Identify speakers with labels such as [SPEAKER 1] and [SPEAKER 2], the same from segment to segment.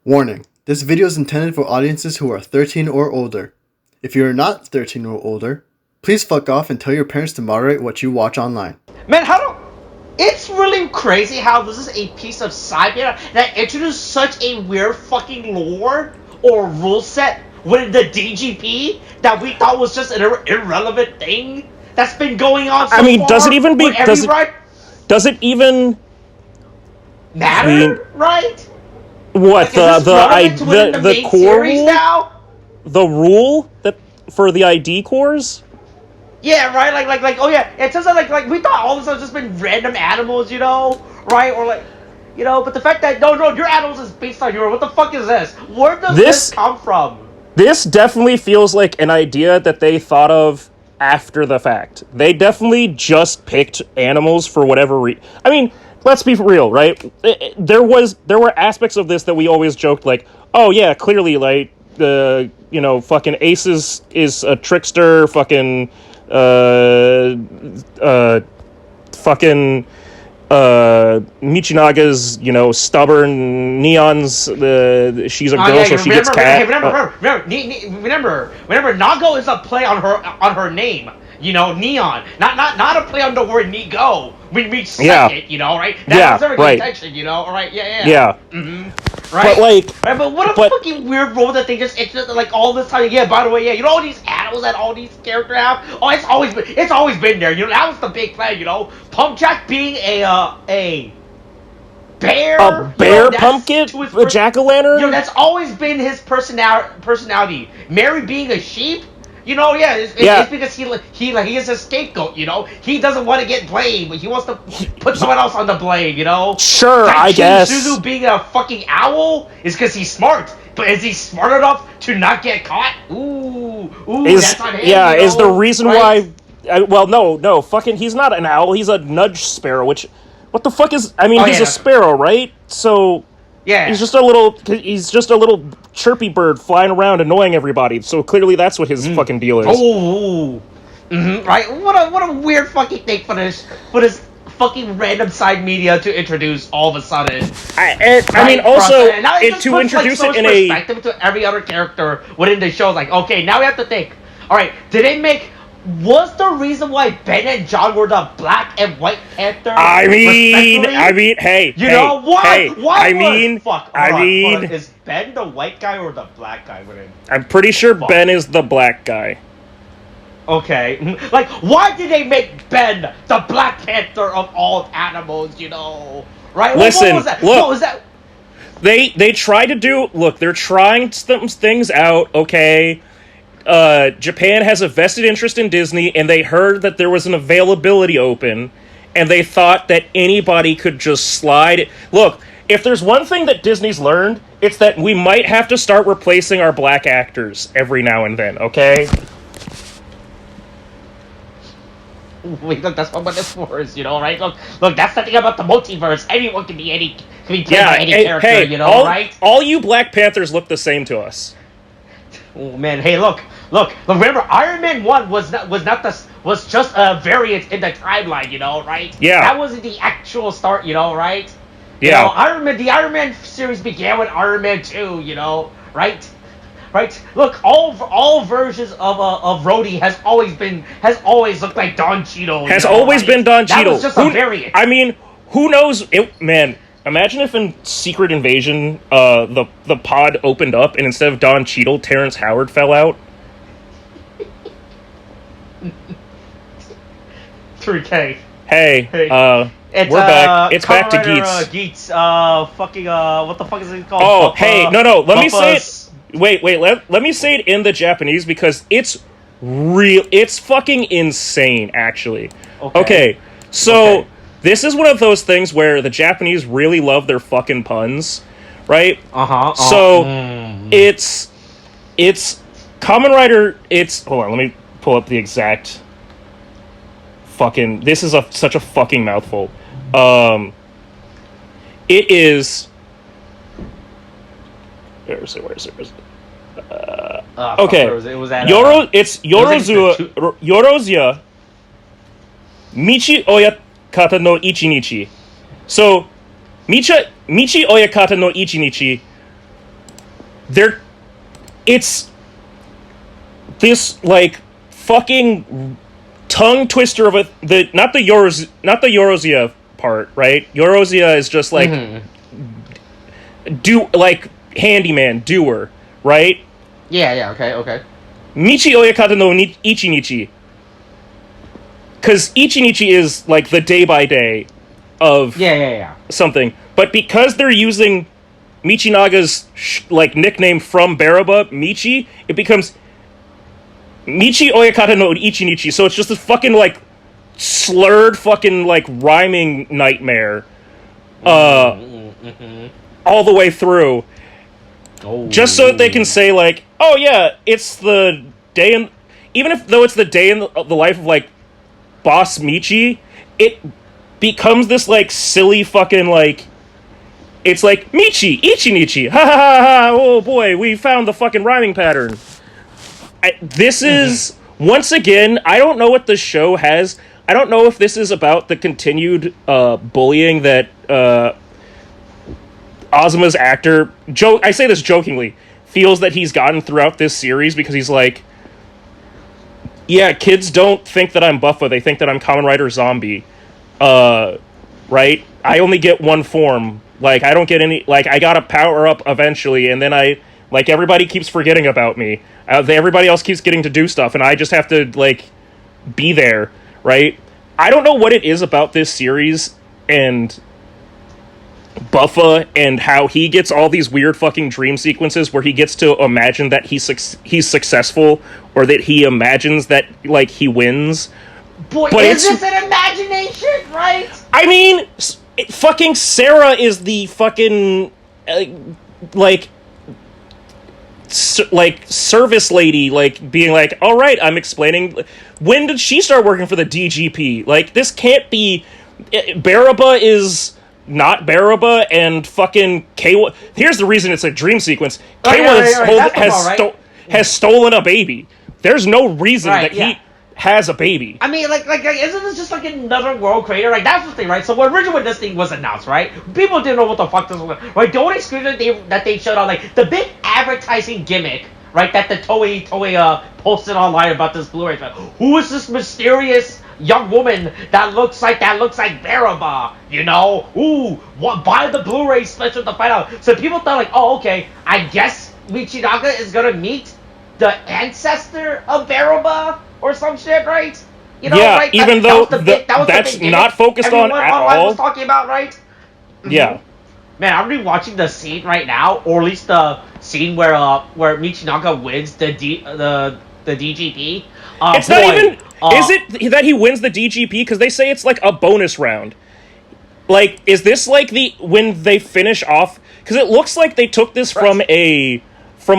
[SPEAKER 1] Warning, this video is intended for audiences who are 13 or older. If you are not 13 or older, please fuck off and tell your parents to moderate what you watch online.
[SPEAKER 2] Man, it's really crazy how this is a piece of sci-fi that introduced such a weird fucking lore or rule set with the DGP that we thought was just an irrelevant thing that's been going on so far.
[SPEAKER 3] Does it even
[SPEAKER 2] matter, right?
[SPEAKER 3] What,
[SPEAKER 2] like, the
[SPEAKER 3] core rule?
[SPEAKER 2] Now?
[SPEAKER 3] The rule that for the ID cores?
[SPEAKER 2] Yeah, right. Like. Oh yeah. It turns out like we thought all this has just been random animals, right? Or but the fact that no, your animals is based on your. What the fuck is this? Where does this come from?
[SPEAKER 3] This definitely feels like an idea that they thought of after the fact. They definitely just picked animals for whatever reason. I mean, let's be real, right? There were aspects of this that we always joked like, oh yeah, clearly like fucking Ace is a trickster, fucking Michinaga's, stubborn, Neon's, she's a girl, so she gets cat.
[SPEAKER 2] Remember, Nago is a play on her name, Neon. Not a play on the word Nigo. We said it, right? That was every intention, alright, yeah. Mm-hmm. Right? But what a fucking weird role that they just like all this time. Yeah, by the way, all these animals that all these characters have. Oh, it's always been there. That was the big plan. Pump Jack being a bear.
[SPEAKER 3] A bear pumpkin, a jack-o'-lantern.
[SPEAKER 2] That's always been his personality. Mary being a sheep. It's because he is a scapegoat, He doesn't want to get blamed, but he wants to put someone else on the blame,
[SPEAKER 3] Sure, I guess.
[SPEAKER 2] Suzu being a fucking owl is because he's smart, but is he smart enough to not get caught? That's on him,
[SPEAKER 3] is the reason why... no, fucking, he's not an owl, he's a nudge sparrow, which... What the fuck is... he's a sparrow, right? So...
[SPEAKER 2] Yeah.
[SPEAKER 3] He's just a little chirpy bird flying around annoying everybody. So clearly that's what his fucking deal is.
[SPEAKER 2] Oh. Mm-hmm. Right. What a weird fucking thing for this fucking random side media to introduce all of a sudden.
[SPEAKER 3] To introduce it in a
[SPEAKER 2] perspective to every other character within the show. Like, okay, now we have to think. All right, was the reason why Ben and John were the Black and White Panther?
[SPEAKER 3] Hey.
[SPEAKER 2] Is Ben the white guy or the black guy within?
[SPEAKER 3] I'm pretty sure Ben is the black guy.
[SPEAKER 2] Okay. Like, why did they make Ben the Black Panther of all animals, Right?
[SPEAKER 3] Listen,
[SPEAKER 2] what was that?
[SPEAKER 3] They try to do... Look, they're trying some things out, okay? Japan has a vested interest in Disney, and they heard that there was an availability open, and they thought that anybody could just slide... Look, if there's one thing that Disney's learned, it's that we might have to start replacing our black actors every now and then, okay?
[SPEAKER 2] Wait, look, that's what metaphor is, right? Look, that's the thing about the multiverse. Anyone can be played by any character, right?
[SPEAKER 3] All you Black Panthers look the same to us.
[SPEAKER 2] Oh man, hey, look. Remember, Iron Man 1 was just a variant in the timeline, right?
[SPEAKER 3] Yeah.
[SPEAKER 2] That wasn't the actual start, right?
[SPEAKER 3] Yeah.
[SPEAKER 2] The Iron Man series began with Iron Man 2, right? Right. Look, all versions of Rhodey has always looked like Don Cheadle.
[SPEAKER 3] Has always been Don Cheadle.
[SPEAKER 2] That was just a variant.
[SPEAKER 3] Who knows? Man, imagine if in Secret Invasion, the pod opened up and instead of Don Cheadle, Terrence Howard fell out.
[SPEAKER 2] 3K.
[SPEAKER 3] Hey. We're back. It's back to
[SPEAKER 2] Geats.
[SPEAKER 3] Geats.
[SPEAKER 2] What the fuck is it called?
[SPEAKER 3] Oh, hey, no. Let me say it. Wait. Let me say it in the Japanese because it's real. It's fucking insane, actually. Okay. So this is one of those things where the Japanese really love their fucking puns, right? So it's Kamen Rider. Hold on. Let me pull up the exact. Fucking. This is such a fucking mouthful. It is. Where is it? Okay.
[SPEAKER 2] It was at,
[SPEAKER 3] it's Yorozia Michi Oyakata no Ichinichi. So, Michi Oyakata no Ichinichi it's this like fucking tongue twister of not the Yorozia part, right? Yorozia is just like handyman, doer, right?
[SPEAKER 2] Yeah, okay.
[SPEAKER 3] Michi Oyakata no Ichinichi. Because Ichinichi is like the day by day of something. But because they're using Michinaga's like nickname from Baraba, Michi, it becomes Michi Oyakata no Ichinichi. So it's just this fucking like slurred fucking like rhyming nightmare all the way through. Just so that they can say like, oh yeah, it's the day in, even though it's the day in the life of like Boss Michi, it becomes this like silly fucking like, it's like Michi Ichinichi, ha ha ha ha, oh boy, we found the fucking rhyming pattern. This is once again, I don't know what the show has. I don't know if this is about the continued bullying that Azuma's actor, I say this jokingly, feels that he's gotten throughout this series, because he's like, yeah, kids don't think that I'm Buffa, they think that I'm Kamen Rider Zombie. Right? I only get one form. Like, I don't get any, like, I gotta power up eventually, and then everybody keeps forgetting about me. Everybody else keeps getting to do stuff, and I just have to, like, be there, right? I don't know what it is about this series, and Buffa, and how he gets all these weird fucking dream sequences where he gets to imagine that he's successful, or that he imagines that, like, he wins.
[SPEAKER 2] Boy, but is this an imagination, right?
[SPEAKER 3] I mean, fucking Sarah is the fucking, service lady, like, being like, alright, I'm explaining, when did she start working for the DGP? Like, this can't be, Baraba is not Baraba, and fucking K1, here's the reason it's a dream sequence, K1 has stolen a baby. There's no reason that he has a baby.
[SPEAKER 2] I mean, like, isn't this just like another world creator? Like, that's the thing, right? So originally when this thing was announced, right, people didn't know what the fuck this was, right? The only screen that they showed on, like, the big advertising gimmick, right, that the Toei posted online about this Blu-ray, like, who is this mysterious young woman that looks like Baraba, you know? Ooh, buy the Blu-ray special to find out. So people thought, like, oh, okay, I guess Michinaga is gonna meet the ancestor of Baraba or some shit, right? You know,
[SPEAKER 3] yeah,
[SPEAKER 2] right?
[SPEAKER 3] Even though that's not focused on at all.
[SPEAKER 2] Was talking about, right?
[SPEAKER 3] Yeah.
[SPEAKER 2] Man, I'm rewatching the scene right now, or at least the scene where Michinaga wins the DGP.
[SPEAKER 3] It's not even. Is it that he wins the DGP? Because they say it's like a bonus round. Like, is this like when they finish off? Because it looks like they took this from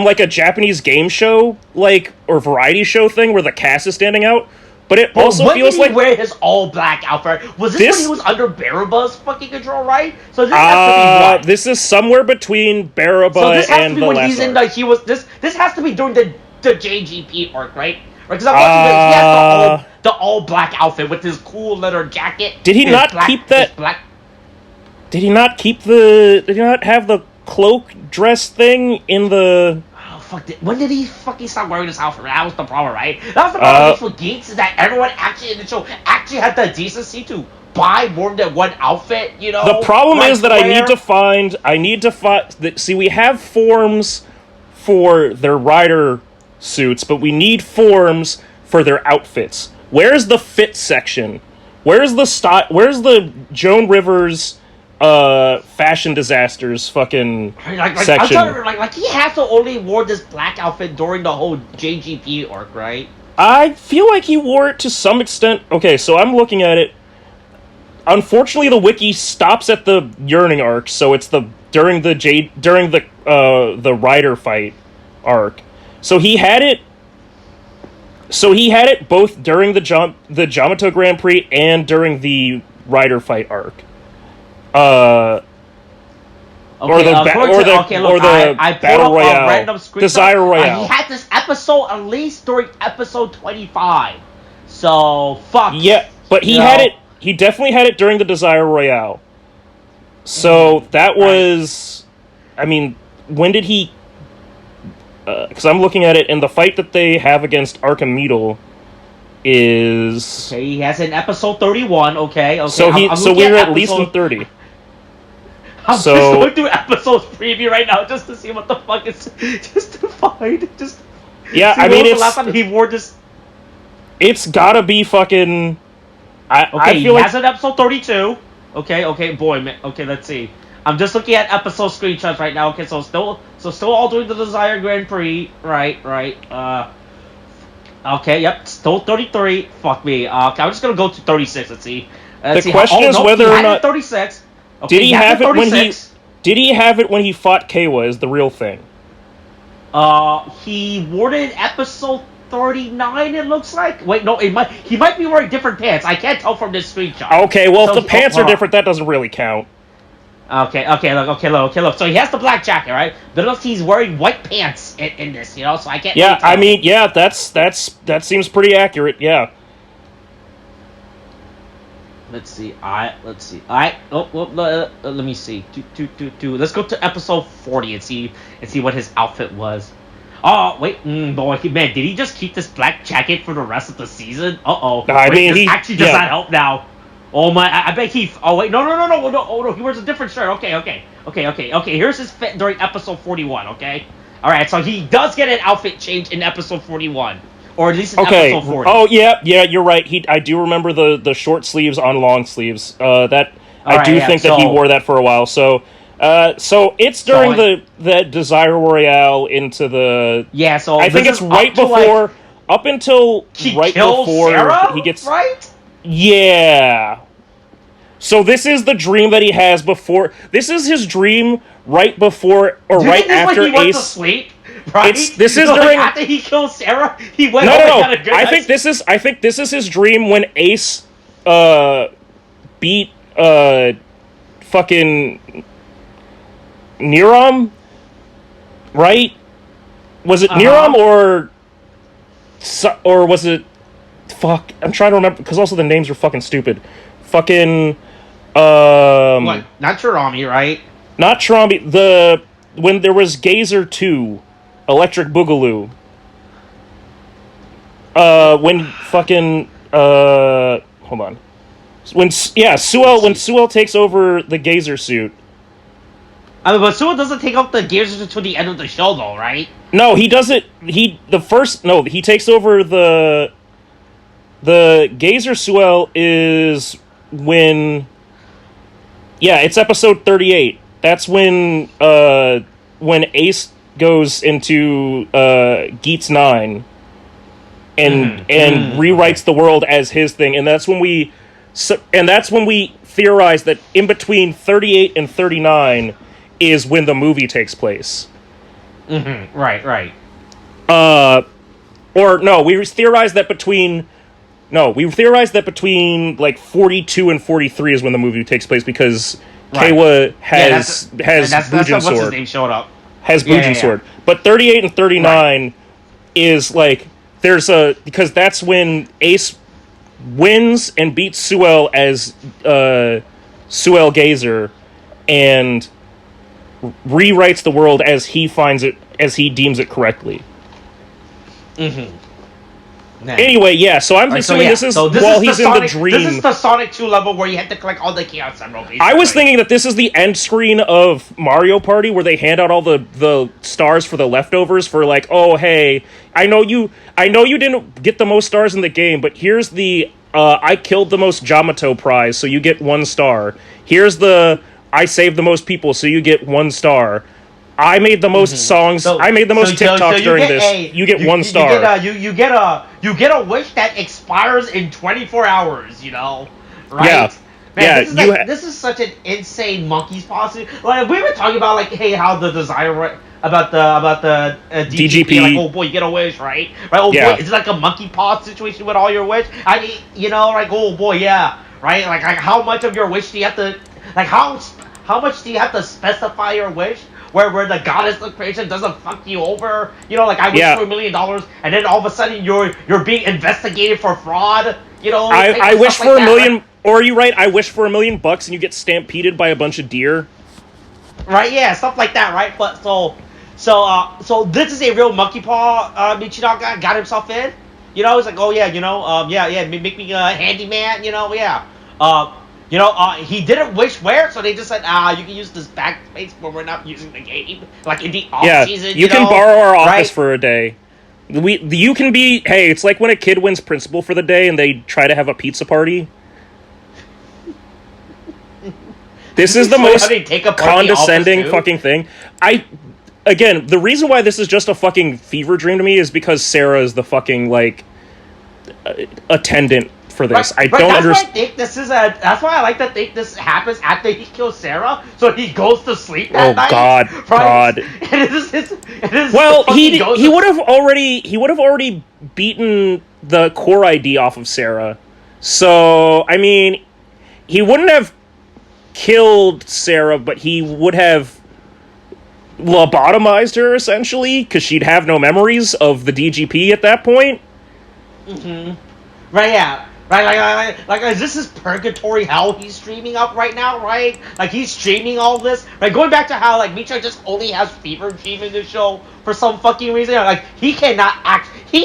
[SPEAKER 3] like a Japanese game show, like, or variety show thing where the cast is standing out. But it also feels like,
[SPEAKER 2] wear his all black outfit. Was this when he was under Baraba's fucking control, right? So this has to be what?
[SPEAKER 3] This is somewhere between Baraba and the last arc.
[SPEAKER 2] This has to be during the JGP arc, right? Because I'm watching he has the all black outfit with his cool leather jacket.
[SPEAKER 3] Did he not keep that? Did he not have the cloak dress thing in the?
[SPEAKER 2] Oh fuck! When did he fucking stop wearing this outfit? That was the problem, right? That was the problem for Geats, is that everyone actually in the show actually had the decency to buy more than one outfit. You know.
[SPEAKER 3] The problem is that I need to find. See, we have forms for their rider suits, but we need forms for their outfits. Where's the fit section? Where's the Joan Rivers fashion disasters fucking section?
[SPEAKER 2] Like he has to only wore this black outfit during the whole JGP arc, right?
[SPEAKER 3] I feel like he wore it to some extent. Okay, so I'm looking at it. Unfortunately, the wiki stops at the yearning arc, so it's during the rider fight arc. So he had it both during the Jamato Grand Prix and during the rider fight arc. Or the Battle Royale. Desire Royale.
[SPEAKER 2] He had this episode at least during episode 25. So, fuck.
[SPEAKER 3] Yeah, but he definitely had it during the Desire Royale. So, that was... I mean, when did he because I'm looking at it, and the fight that they have against Archimedes is...
[SPEAKER 2] Okay, he has an episode 31, okay.
[SPEAKER 3] So we're at least in 30.
[SPEAKER 2] I'm just going through episodes preview right now just to see what the fuck is... Just to find...
[SPEAKER 3] Yeah, I mean,
[SPEAKER 2] it's... the last time he wore this...
[SPEAKER 3] It's gotta be fucking...
[SPEAKER 2] I feel he has an episode 32. Okay, boy, man. Okay, let's see. I'm just looking at episode screenshots right now. Okay, so still all doing the Desire Grand Prix. Right. Okay, yep, still 33. Fuck me. Okay, I'm just gonna go to 36. Let's see.
[SPEAKER 3] The question is whether or not
[SPEAKER 2] 36.
[SPEAKER 3] Okay, did he have it when he? Did he have it when he fought Keiwa? Is the real thing?
[SPEAKER 2] He wore it in episode 39. It looks like. Wait, no, he might be wearing different pants. I can't tell from this screenshot.
[SPEAKER 3] Okay, well, if the pants are different, that doesn't really count.
[SPEAKER 2] Okay, look. So he has the black jacket, right? But look, he's wearing white pants in this, you know. So I can't.
[SPEAKER 3] Yeah, really I mean, yeah, that seems pretty accurate. Yeah.
[SPEAKER 2] Let's see. Let me see. Let's go to episode 40 and see what his outfit was. Oh wait, boy, man, did he just keep this black jacket for the rest of the season?
[SPEAKER 3] I mean,
[SPEAKER 2] this actually does not help now. Oh my, I bet he. Oh wait, no, he wears a different shirt. Okay. Here's his fit during episode 41. Okay, all right, so he does get an outfit change in episode 41, or at least in episode 40.
[SPEAKER 3] Oh yeah, you're right. I do remember the short sleeves on long sleeves. I do think that he wore that for a while. So it's during the Desire Royale into the...
[SPEAKER 2] Yeah, so
[SPEAKER 3] I think it's right before... up until right before
[SPEAKER 2] Sarah,
[SPEAKER 3] he gets...
[SPEAKER 2] Right?
[SPEAKER 3] Yeah. So this is the dream that he has before... This is his dream right before or right after
[SPEAKER 2] Ace... went to sleep? Right?
[SPEAKER 3] This is during...
[SPEAKER 2] after he killed Sarah, he went
[SPEAKER 3] no.
[SPEAKER 2] Got a good
[SPEAKER 3] I think this is his dream when Ace beat fucking Niram, right? Was it Niram or was it... Fuck, I'm trying to remember because also the names are fucking stupid. Fucking
[SPEAKER 2] what? Not Chirami, right?
[SPEAKER 3] Not Chirami. When there was Gazer 2, Electric Boogaloo. When fucking hold on. When Suel takes over the Gazer suit.
[SPEAKER 2] I mean, but Suel doesn't take off the Gazer suit until the end of the show, though, right?
[SPEAKER 3] No, he doesn't. He takes over the Gazer Suel is when... Yeah, it's episode 38. That's when Ace goes into Geats 9 and rewrites the world as his thing, and that's when we theorize that in between 38 and 39 is when the movie takes place.
[SPEAKER 2] Mm-hmm. Right.
[SPEAKER 3] Or no, we theorized that between like 42 and 43 is when the movie takes place because Keiwa has Bujin sword.
[SPEAKER 2] What's his name showed up?
[SPEAKER 3] Has Bujin sword. But 38 and 39 is like because that's when Ace wins and beats Suel as Suel Gazer and rewrites the world as he finds it, as he deems it correctly.
[SPEAKER 2] Mm-hmm. Nah.
[SPEAKER 3] Anyway, yeah, so I'm assuming this is while he's in the dream.
[SPEAKER 2] This is the Sonic 2 level where you have to collect all the Chaos Emeralds.
[SPEAKER 3] I was thinking that this is the end screen of Mario Party where they hand out all the stars for the leftovers for like, oh, hey, I know you didn't get the most stars in the game, but here's the I killed the most Jamato prize, so you get 1 star. Here's the I saved the most people, so you get 1 star. I made the most songs. I made the most TikToks during this. You get 1 star.
[SPEAKER 2] You get a wish that expires in 24 hours. You know, right?
[SPEAKER 3] Yeah.
[SPEAKER 2] Man, this is such an insane monkey's paw. Like we were talking about, like, hey, how the desire about the DGP. Like, oh boy, you get a wish, right? Oh boy, it's like a monkey paw situation with all your wish. I mean, you know, like, oh boy, yeah, right? Like how much of your wish do you have to, like, how much do you have to specify your wish? Where the goddess of creation doesn't fuck you over, you know, like I wish for $1 million, and then all of a sudden you're being investigated for fraud, you know.
[SPEAKER 3] I wish for $1 million, right? Or are you right? I wish for $1 million and you get stampeded by a bunch of deer.
[SPEAKER 2] Right? Yeah, stuff like that, right? But so So this is a real monkey paw. Michinoku got himself in. You know, he's like, oh yeah, make me a handyman. You know, yeah. He didn't wish where, so they just said, you can use this backspace when we're not using the game, like in the off season.
[SPEAKER 3] You can borrow our office for a day. You can be. Hey, it's like when a kid wins principal for the day and they try to have a pizza party. This is the most condescending fucking thing. Again, the reason why this is just a fucking fever dream to me is because Sarah is the fucking, like, attendant for this. I don't understand.
[SPEAKER 2] That's why I like to think this happens after he kills Sarah, so he goes to sleep that night.
[SPEAKER 3] God. He would have already beaten the core ID off of Sarah. So, I mean, he wouldn't have killed Sarah, but he would have lobotomized her, essentially, because she'd have no memories of the DGP at that point.
[SPEAKER 2] Mm-hmm. Right, yeah. Right, like is this his purgatory hell he's streaming up right now, right? Like, he's streaming all this. Right, going back to how, like, Micho just only has fever dream in the show for some fucking reason. Like, he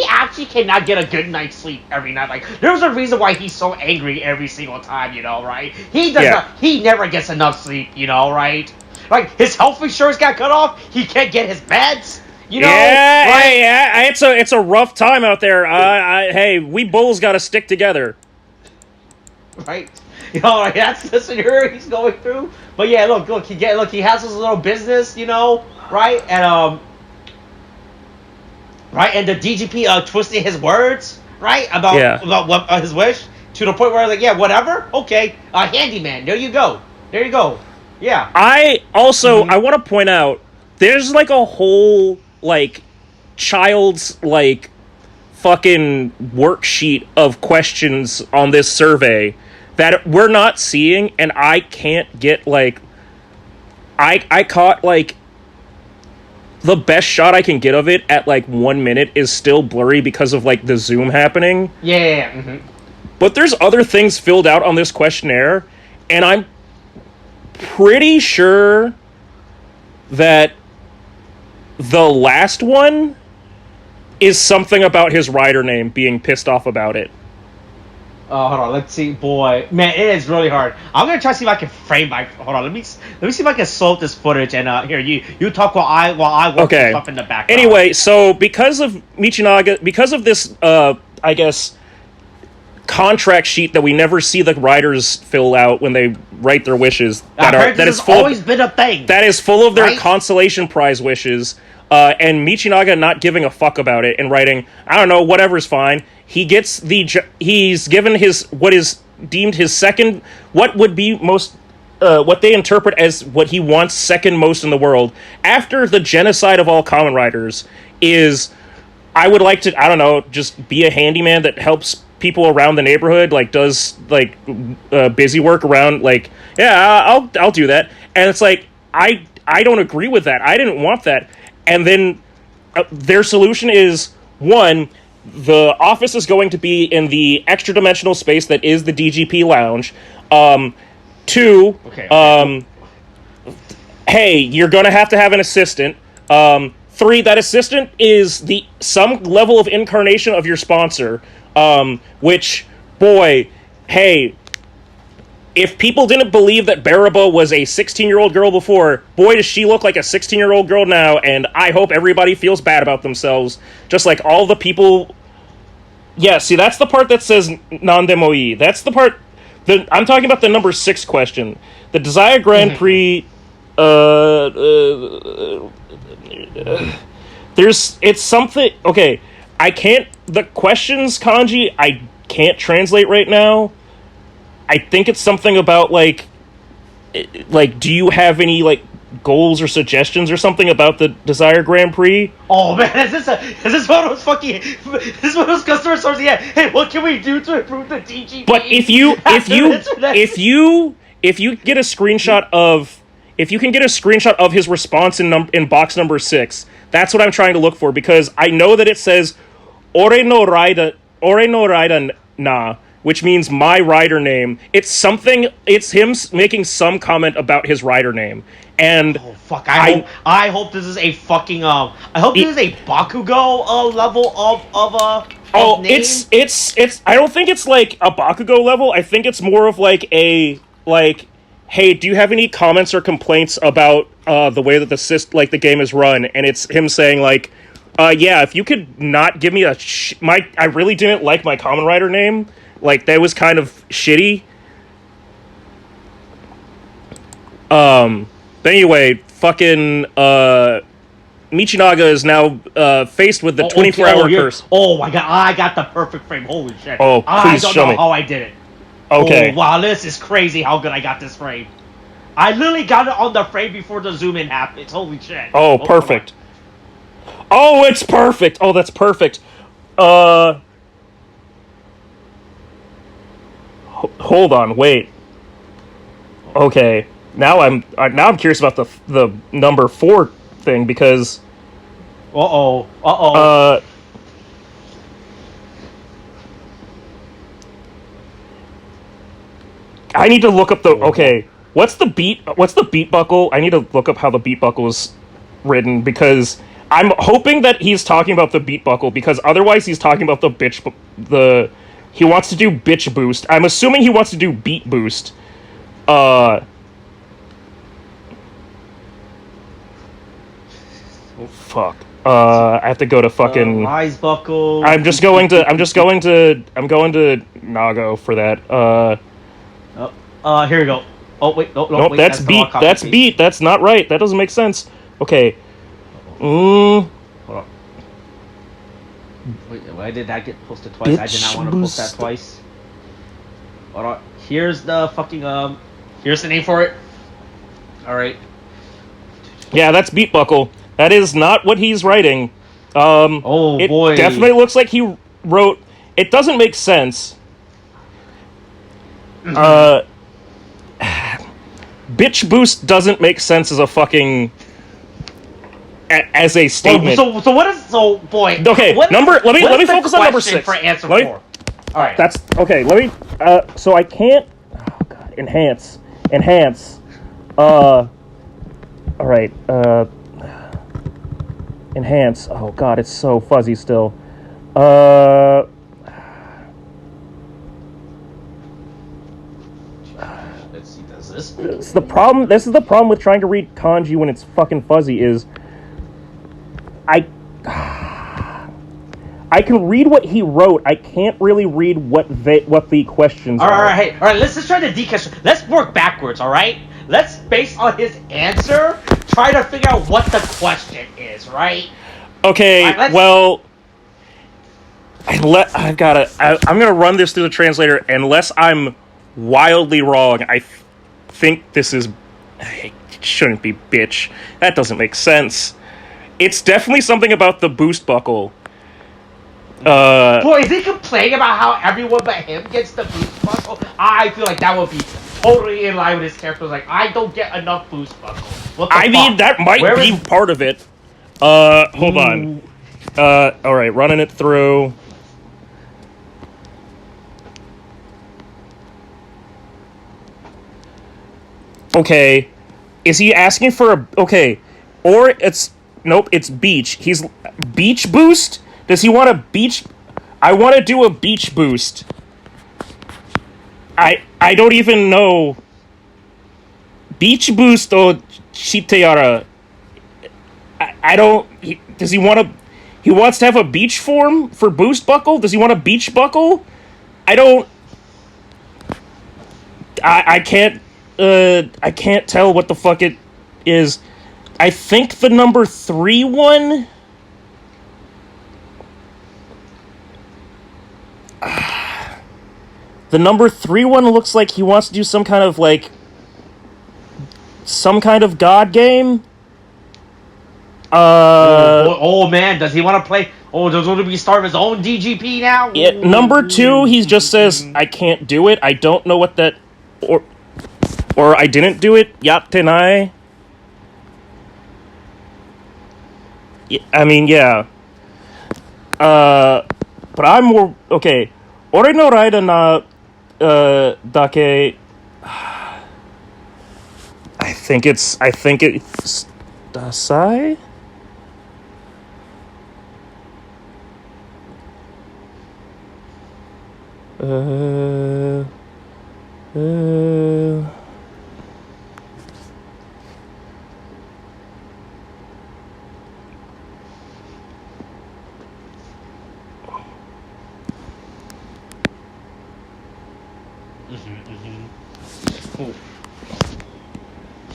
[SPEAKER 2] actually cannot get a good night's sleep every night. Like, there's a reason why he's so angry every single time, you know, right? He never gets enough sleep, you know, right? Like, his health insurance got cut off, he can't get his meds. You know,
[SPEAKER 3] it's a rough time out there. Hey, we bulls got to stick together,
[SPEAKER 2] right? You know, like, that's the scenario he's going through. But yeah, look, he has his little business, you know, right? And and the DGP twisting his words, right, about what his wish to the point where, like, yeah, whatever, okay, handyman, there you go, yeah.
[SPEAKER 3] I want to point out there's like a whole, like, child's, like, fucking worksheet of questions on this survey that we're not seeing, and I can't get, like, I caught, like, the best shot I can get of it at, like, 1 minute is still blurry because of, like, the zoom happening.
[SPEAKER 2] Yeah. Mm-hmm.
[SPEAKER 3] But there's other things filled out on this questionnaire, and I'm pretty sure that the last one is something about his rider name, being pissed off about it.
[SPEAKER 2] Oh, hold on. Let's see, boy. Man, it is really hard. I'm gonna try to see if I can frame my. Hold on. Let me see if I can solve this footage. And here, you talk while I work stuff in the background.
[SPEAKER 3] Anyway, so because of Michinoku, because of this, I guess, contract sheet that we never see the writers fill out when they write their wishes. That has
[SPEAKER 2] always been a thing.
[SPEAKER 3] That is full of their consolation prize wishes. And Michinoku not giving a fuck about it and writing, I don't know, whatever's fine. He's given what is deemed his second, what would be most, what they interpret as what he wants second most in the world, after the genocide of all Kamen Riders, is, I would like to, I don't know, just be a handyman that helps people around the neighborhood, like, does, like, busy work around, like, yeah, I'll do that. And it's like, I don't agree with that. I didn't want that. And then their solution is, one, the office is going to be in the extra-dimensional space that is the DGP lounge. Two, hey, you're going to have an assistant. Three, that assistant is some level of incarnation of your sponsor. Which, boy, hey, if people didn't believe that Barabo was a 16-year-old girl before, boy, does she look like a 16-year-old girl now, and I hope everybody feels bad about themselves, just like all the people. Yeah, see, that's the part that says non-demo-e. That's the part, I'm talking about the number 6 question. The Desire Grand Prix, it's something, okay, the questions, kanji, I can't translate right now. I think it's something about, like, do you have any, like, goals or suggestions or something about the Desire Grand Prix?
[SPEAKER 2] Oh man, is this one of those customer service? Yeah. Hey, what can we do to improve the DGP?
[SPEAKER 3] But if you get a screenshot of his response in box number 6, that's what I'm trying to look for, because I know that it says Ore no Raida na, which means my rider name. It's him making some comment about his rider name. And
[SPEAKER 2] oh fuck! I hope this is a fucking I hope this is a Bakugo level of name.
[SPEAKER 3] It's I don't think it's like a Bakugo level. I think it's more of like a like, hey, do you have any comments or complaints about the way that the game is run? And it's him saying like, yeah, if you could not give me I really didn't like my Kamen Rider name. Like, that was kind of shitty. But anyway, fucking Michinaga is now faced with the 24-hour curse.
[SPEAKER 2] Oh my god, I got the perfect frame. Holy shit.
[SPEAKER 3] Oh, please show me.
[SPEAKER 2] I don't know how I did it.
[SPEAKER 3] Okay.
[SPEAKER 2] Oh, wow, this is crazy how good I got this frame. I literally got it on the frame before the zoom in happens. Holy shit.
[SPEAKER 3] Oh, perfect. Oh, it's perfect. Oh, that's perfect. Hold on, wait. Okay. Now I'm curious about the number 4 thing because I need to look up the okay. What's the beat buckle? I need to look up how the beat buckle is written because I'm hoping that he's talking about the beat buckle because otherwise he's talking about he wants to do bitch boost. I'm assuming he wants to do beat boost. Fuck. I have to go to fucking
[SPEAKER 2] rise buckle.
[SPEAKER 3] I'm going to Nago for that.
[SPEAKER 2] Here we go. Oh wait, no,
[SPEAKER 3] nope,
[SPEAKER 2] wait,
[SPEAKER 3] that's beat. That's beat. That's not right. That doesn't make sense. Okay.
[SPEAKER 2] Hold on. Wait, why did that get posted twice? I did not want to post that twice. Hold on. Here's the fucking here's the name for it. All right.
[SPEAKER 3] Yeah, that's beat buckle. That is not what he's writing.
[SPEAKER 2] Oh boy.
[SPEAKER 3] It definitely looks like he wrote. It doesn't make sense. Bitch boost doesn't make sense as a fucking as a statement.
[SPEAKER 2] So what is boy?
[SPEAKER 3] Okay, let me focus on number 6.
[SPEAKER 2] For answer 4. All right.
[SPEAKER 3] That's okay. Let me. So I can't. Oh god. Enhance. All right. Enhance. Oh god, it's so fuzzy still.
[SPEAKER 2] Let's see. Does this?
[SPEAKER 3] This is the problem with trying to read kanji when it's fucking fuzzy. Is I can read what he wrote. I can't really read what the questions are.
[SPEAKER 2] All right. Let's just try to decast. Let's work backwards. All right. Let's, based on his answer, try to figure out what the question is, right?
[SPEAKER 3] Okay, right, well, I'm gonna run this through the translator. Unless I'm wildly wrong, I think this is. It shouldn't be bitch. That doesn't make sense. It's definitely something about the boost buckle.
[SPEAKER 2] Boy, is he complaining about how everyone but him gets the boost buckle? I feel like that would be totally in line with his character. Like, I don't get enough boost buckle.
[SPEAKER 3] I mean, that might be part of it. Hold on. Alright, running it through. Okay. Is he asking for a... Okay. Or it's... Nope, it's beach. He's... Beach boost? Does he want a beach... I want to do a beach boost. I don't even know... Beach boost or Shiteyara? I don't... Does he want to... He wants to have a beach form for boost buckle? Does he want a beach buckle? I don't... I can't tell what the fuck it is. I think the number 3 one... The number 3 one looks like he wants to do some kind of, like... Some kind of god game?
[SPEAKER 2] Oh man, does he want to play... Oh, does he want to start his own DGP now?
[SPEAKER 3] Yeah, number 2, he just says, I can't do it. I don't know what that... Or I didn't do it. Yattenai. I mean, yeah. But I'm more... Okay. Ore no raida na... dake... I think it's Dasai?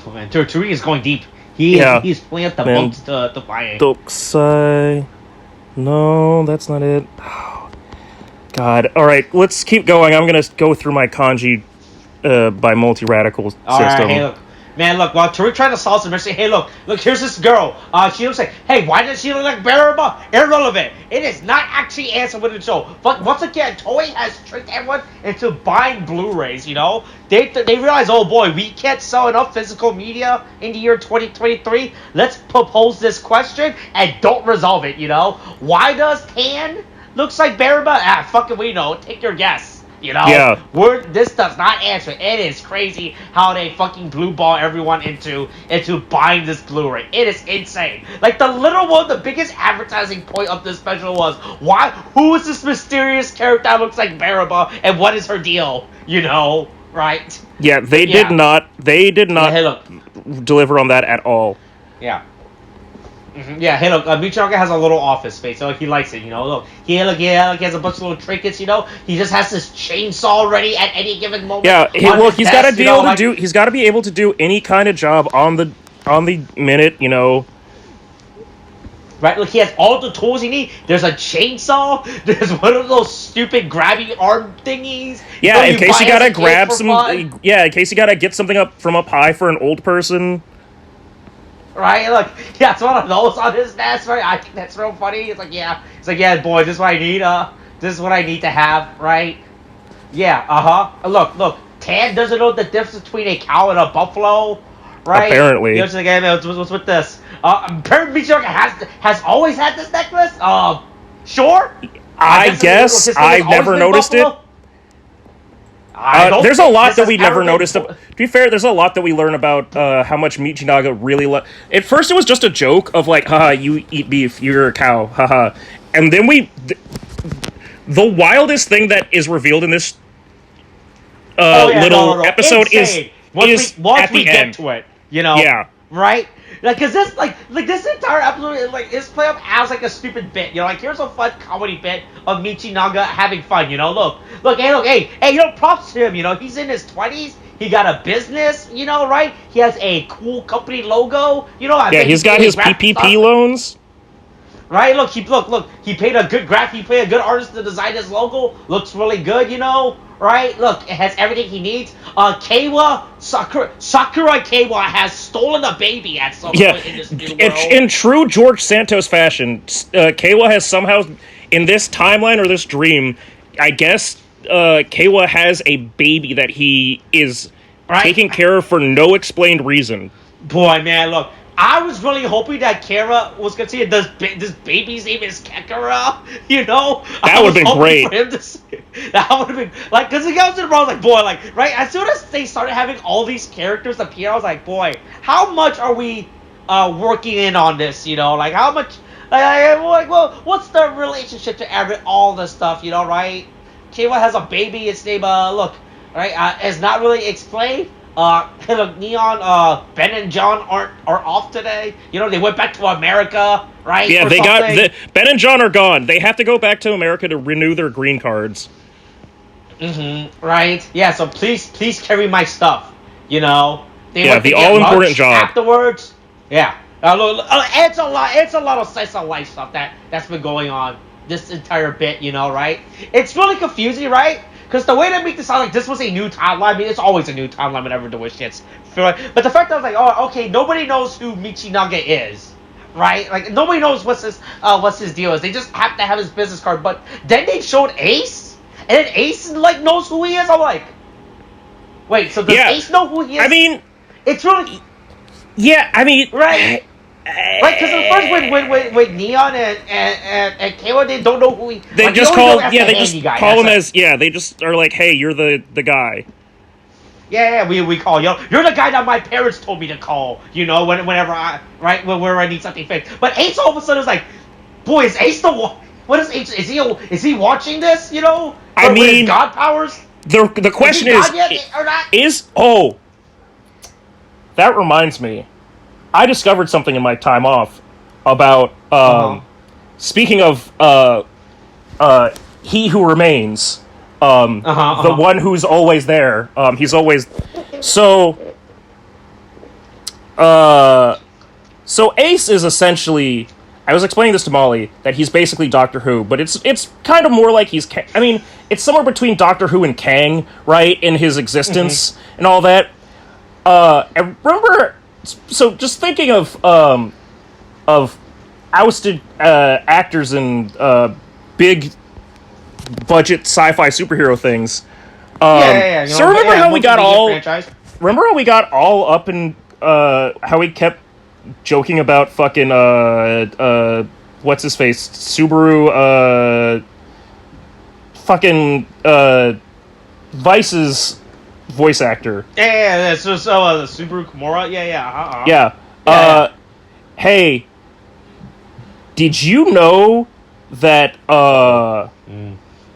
[SPEAKER 2] Oh man, Tariq is going deep. He's pulling up the books to find it.
[SPEAKER 3] Tokusai. No, that's not it. Oh, God. All right, let's keep going. I'm gonna go through my kanji by multi-radical system.
[SPEAKER 2] All right, hey, look. Man, look, while Tariq trying to solve some mystery, hey, look, here's this girl. She looks like, hey, why does she look like Baraba? Irrelevant. It is not actually answered with the show. But once again, Toei has tricked everyone into buying Blu-rays, you know? They realize, oh boy, we can't sell enough physical media in the year 2023. Let's propose this question and don't resolve it, you know? Why does Tan looks like Baraba? Ah, fucking we know. Take your guess. You know, this does not answer. It is crazy how they fucking blue ball everyone into buying this Blu-ray. It is insane. Like the biggest advertising point of this special was who is this mysterious character that looks like Baraba and what is her deal? You know, right?
[SPEAKER 3] Yeah, they did not deliver on that at all.
[SPEAKER 2] Yeah. Mm-hmm. Yeah, hey look, Michinoku has a little office space, so he likes it, you know. Look, he has a bunch of little trinkets, you know. He just has this chainsaw ready at any given moment.
[SPEAKER 3] Yeah, he's got to be able to do. He's got to be able to do any kind of job on the minute, you know.
[SPEAKER 2] Right, look, he has all the tools he needs. There's a chainsaw. There's one of those stupid grabby arm thingies.
[SPEAKER 3] Yeah, in case you gotta grab some. Yeah, in case you gotta get something up from up high for an old person.
[SPEAKER 2] Right, look, yeah, it's one of those on his desk, right? I think that's real funny. It's like, yeah, boy, this is what I need. This is what I need to have, right? Yeah, Look, Tan doesn't know the difference between a cow and a buffalo, right?
[SPEAKER 3] Apparently.
[SPEAKER 2] What's with this? Apparently, Michinoku has always had this necklace. Sure.
[SPEAKER 3] I guess I've never noticed it. There's a lot that we never noticed. To be fair, there's a lot that we learn about how much Michinaga really At first, it was just a joke of like, haha, you eat beef, you're a cow, haha. And then the wildest thing that is revealed in this episode
[SPEAKER 2] insane.
[SPEAKER 3] is
[SPEAKER 2] once
[SPEAKER 3] at
[SPEAKER 2] we
[SPEAKER 3] the
[SPEAKER 2] get
[SPEAKER 3] end.
[SPEAKER 2] to it, you know?
[SPEAKER 3] Yeah.
[SPEAKER 2] Right? Like, cause this, like this entire episode, is play up as like a stupid bit, you know? Like, here's a fun comedy bit of Michinaga having fun, you know? Look, hey, you know, props to him, you know? He's in his 20s. He got a business, you know, right? He has a cool company logo, you know?
[SPEAKER 3] He's got his PPP loans.
[SPEAKER 2] Right? Look, he paid a good artist to design his logo. Looks really good, you know? Right? Look, it has everything he needs. Sakura Keiwa has stolen a baby at some point in this new world.
[SPEAKER 3] In true George Santos fashion, Keiwa has somehow, in this timeline or this dream, I guess Keiwa has a baby that he is taking care of for no explained reason.
[SPEAKER 2] Boy, man, look. I was really hoping that Kara was going to say this baby's name is Kekara, you know?
[SPEAKER 3] That would have been great.
[SPEAKER 2] That would have been, like, because he goes to the world, like, boy, like, right? As soon as they started having all these characters appear, I was like, boy, how much are we working in on this, you know? Like, how much, well, what's the relationship to all this stuff, you know, right? Kara has a baby, its name, it's not really explained. Look, Neon, Ben and John are off today. You know, they went back to America, right?
[SPEAKER 3] Yeah, Ben and John are gone. They have to go back to America to renew their green cards.
[SPEAKER 2] Mm-hmm. Right? Yeah, so please carry my stuff. You know?
[SPEAKER 3] The all-important job.
[SPEAKER 2] Afterwards. Yeah. It's a lot of slice of life stuff that's been going on this entire bit, you know, right? It's really confusing, right? Because the way they make this sound like this was a new timeline, I mean, it's always a new timeline whenever the Wish gets. But the fact that I was like, oh, okay, nobody knows who Michinaga is, right? Like, nobody knows what's his deal is. They just have to have his business card. But then they showed Ace, and then Ace, like, knows who he is. I'm like, wait, so does Ace know who he is?
[SPEAKER 3] I mean...
[SPEAKER 2] It's really...
[SPEAKER 3] Yeah, I mean...
[SPEAKER 2] Right? Right, because at first when Neon and Keiwa, they don't know who he...
[SPEAKER 3] They
[SPEAKER 2] like,
[SPEAKER 3] just call... Yeah, they just call him as... Yeah, they just are like, hey, you're the guy.
[SPEAKER 2] Yeah, we call, you're the guy that my parents told me to call, whenever whenever I need something fixed. But Ace all of a sudden is like, boy, is Ace what is Ace? Is he watching this?
[SPEAKER 3] I mean,
[SPEAKER 2] with his god powers.
[SPEAKER 3] The question that reminds me, I discovered something in my time off about speaking of He Who Remains. The one who's always there. He's always so Ace is essentially. I was explaining this to Molly that he's basically Doctor Who, but it's kind of more like he's. I mean, it's somewhere between Doctor Who and Kang, right? In his existence and all that. I remember. So just thinking of ousted actors in big budget sci-fi superhero things. So remember how we got all up in how we kept joking about fucking what's his face, Subaru fucking Vice's voice actor.
[SPEAKER 2] So the Subaru Kimura.
[SPEAKER 3] Hey, did you know that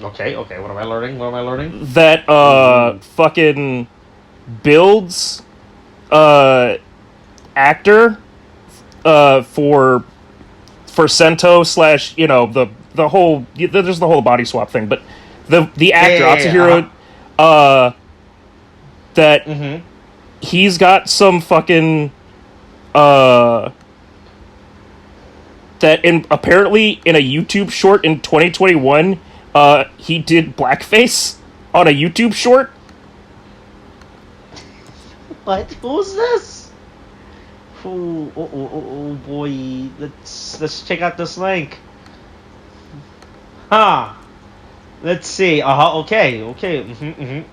[SPEAKER 2] Okay, what am I learning?
[SPEAKER 3] That fucking Build's actor for Sento / the whole there's the whole body swap thing, but the actor Atsuhiro that he's got some fucking apparently in a YouTube short in 2021 he did blackface on a YouTube short.
[SPEAKER 2] What? Who's this? Oh boy. Let's check out this link. Let's see. Okay.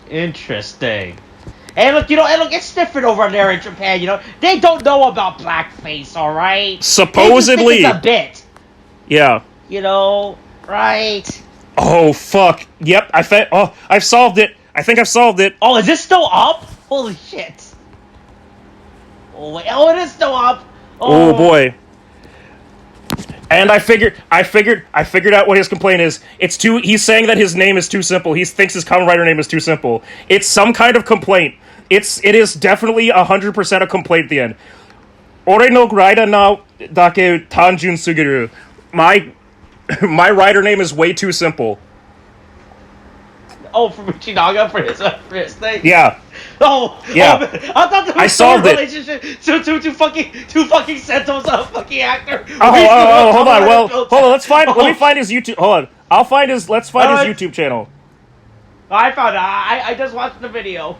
[SPEAKER 2] Interesting. And look, it's different over there in Japan, They don't know about blackface, alright?
[SPEAKER 3] Supposedly.
[SPEAKER 2] It's a bit.
[SPEAKER 3] Yeah.
[SPEAKER 2] Right?
[SPEAKER 3] Oh, fuck. Yep, I've solved it. I think I've solved it.
[SPEAKER 2] Oh, is this still up? Holy shit. Oh, wait. Oh, it is still up.
[SPEAKER 3] Oh boy. And I figured out what his complaint is. He's saying that his name is too simple. He thinks his Kamen Rider name is too simple. It's some kind of complaint. It is definitely 100% a complaint at the end. Ore no Rider na dake tanjun sugiru. My rider name is way too simple.
[SPEAKER 2] Oh, for Michinaga for his thing.
[SPEAKER 3] Yeah.
[SPEAKER 2] Oh,
[SPEAKER 3] yeah.
[SPEAKER 2] I thought there was
[SPEAKER 3] I solved
[SPEAKER 2] a relationship to fucking Sento's fucking actor.
[SPEAKER 3] Hold on. Well, hold on. Let me find his YouTube. Hold on. Let's find his YouTube channel.
[SPEAKER 2] I found it. I just watched the video.